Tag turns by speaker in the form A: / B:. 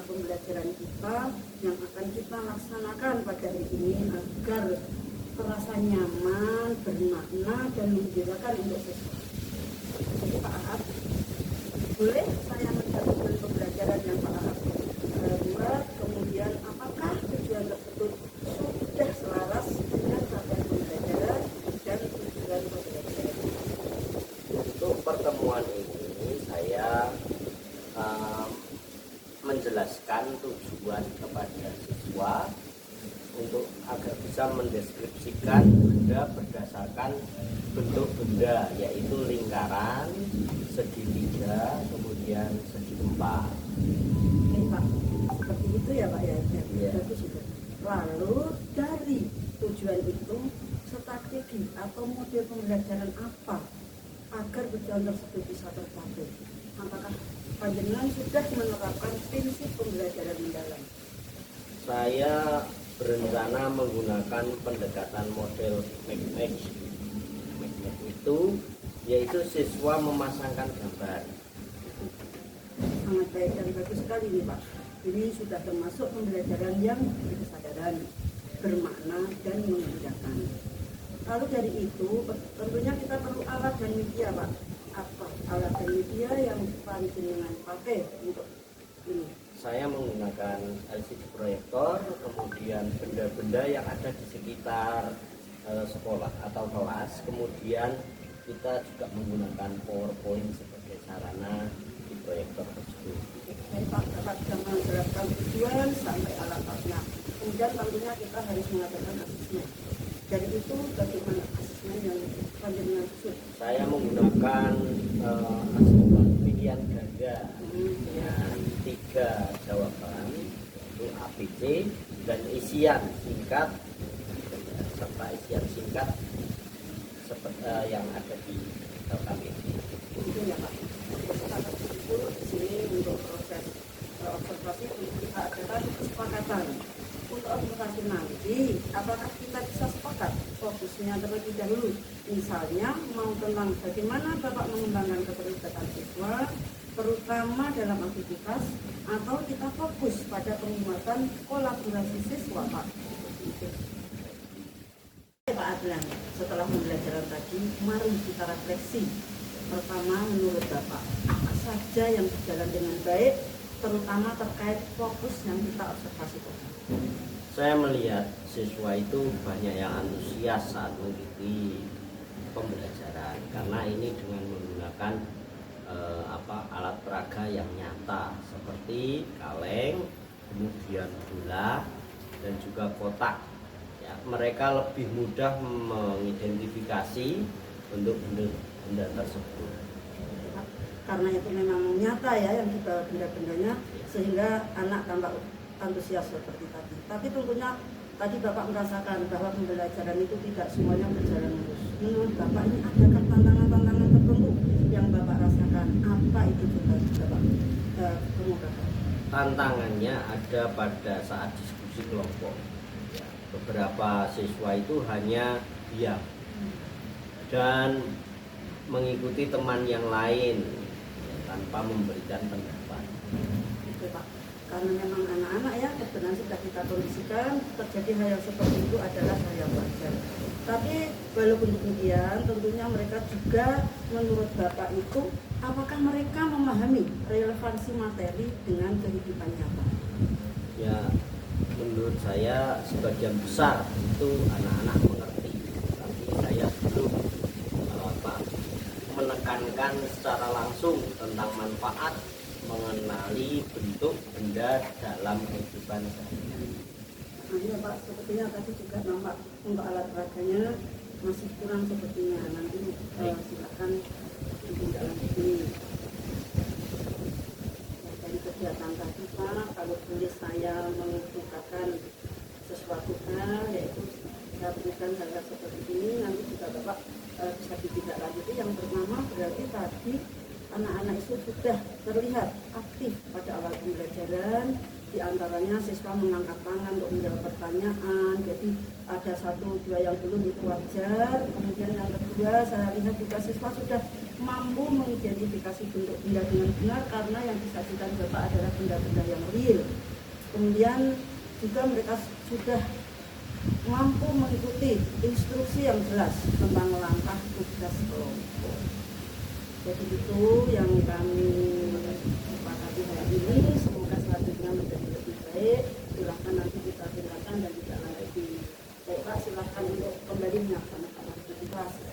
A: pembelajaran kita yang akan kita laksanakan pada hari ini agar terasa nyaman, bermakna, dan menggembirakan untuk siswa. Jadi Pak Ahad, boleh saya mencatatkan pembelajaran yang Pak Ahad buat, kemudian apakah tujuan tersebut sudah selaras dengan capaian pembelajaran dan tujuan pembelajaran?
B: Untuk pertemuan ini saya menjelaskan tujuan kepada siswa untuk agar bisa mendeskripsikan benda berdasarkan bentuk benda, yaitu lingkaran, segitiga, kemudian segi empat.
A: Oke Pak, seperti itu ya Pak ya.
B: Ya.
A: Bagus itu. Lalu dari tujuan itu strategi atau model pembelajaran apa agar tujuan tersebut bisa tercapai? Apakah panjenengan sudah menerapkan prinsip pembelajaran mendalam?
B: Saya berencana menggunakan pendekatan model Make itu, yaitu siswa memasangkan gambar.
A: Sangat baik dan bagus sekali nih Pak. Ini sudah termasuk pembelajaran yang berkesadaran, bermakna, dan mengerjakan. Lalu dari itu tentunya kita perlu alat dan media Pak. Apa alat dan media yang panjenengan pakai untuk ini?
B: Saya menggunakan LCD proyektor, kemudian benda-benda yang ada di sekitar sekolah atau kelas, kemudian kita juga menggunakan PowerPoint sebagai sarana di proyektor tersebut.
A: Baik Pak, dapat menerapkan tujuan sampai alat-alatnya. Kemudian tentunya kita harus mengadakan asesmen. Dari itu bagaimana asesmen yang panjenengan susun?
B: Saya menggunakan asesmen pilihan ganda dengan 3 jawaban, yaitu ABC dan isian singkat serta isian singkat seperti yang ada di KPD.
A: Itu ya Pak. Kita berkumpul di sini untuk proses observasi kita adakan kesepakatan. Untuk observasi nanti, apakah kita bisa sepakat fokusnya terlebih dahulu? Misalnya mau tentang bagaimana Bapak mengembangkan keterlibatan siswa, terutama dalam aktivitas, atau kita fokus pada penguatan kolaborasi siswa Pak? Pak Adlan, setelah pembelajaran tadi, mari kita refleksi. Pertama, menurut Bapak, apa saja yang berjalan dengan baik, terutama terkait fokus yang kita observasi tadi?
B: Saya melihat siswa itu banyak yang antusias saat mengikuti pembelajaran, karena ini dengan menggunakan alat peraga yang nyata seperti kaleng, kemudian bola, dan juga kotak. Ya, mereka lebih mudah mengidentifikasi untuk benda tersebut.
A: Karena itu memang nyata ya yang dibawa benda-bendanya, sehingga anak tampak antusias seperti tadi. Tapi tentunya tadi Bapak merasakan bahwa pembelajaran itu tidak semuanya berjalan mulus. Menurut Bapak ini adakah tantangan-tantangan tertentu yang Bapak rasakan? Apa itu juga Bapak kemukakan?
B: Tantangannya ada pada saat diskusi kelompok. Ya, beberapa siswa itu hanya diam dan mengikuti teman yang lain tanpa memberikan pendapat.
A: Itu Pak. Karena memang anak-anak ya kebetulan sudah kita kondisikan terjadi hal yang seperti itu adalah hal yang wajar. Tapi walaupun demikian tentunya mereka juga menurut Bapak itu apakah mereka memahami relevansi materi dengan kehidupan nyata?
B: Ya, menurut saya sebagian besar itu anak-anak mengerti, tapi saya belum menekankan secara langsung tentang manfaat mengenali bentuk benda dalam kehidupan sehari-hari.
A: Nah iya Pak, sepertinya tadi juga nampak untuk alat peraganya masih kurang sepertinya. Nanti silakan ditindaklanjuti. Dari kegiatan tadi Pak, kalau boleh saya mengungkapkan sesuatu hal, yaitu saya berikan hal seperti ini, nanti juga Bapak bisa ditindaklanjuti. Yang pertama berarti tadi anak-anak itu sudah terlihat aktif pada awal pembelajaran, di antaranya siswa mengangkat tangan untuk menjawab pertanyaan, jadi ada 1-2 yang belum itu wajar. Kemudian yang kedua saya lihat juga siswa sudah mampu mengidentifikasi bentuk benda dengan benar karena yang disajikan Bapak adalah benda-benda yang real. Kemudian juga mereka sudah mampu mengikuti instruksi yang jelas tentang langkah tugas kelompok. Jadi itu yang kami sepakati hari ini. Semoga selanjutnya menjadi lebih baik. Silahkan nanti kita dengarkan dan tidak lanjuti. Baik Pak, silahkan untuk kembali melaksanakan aktivitas.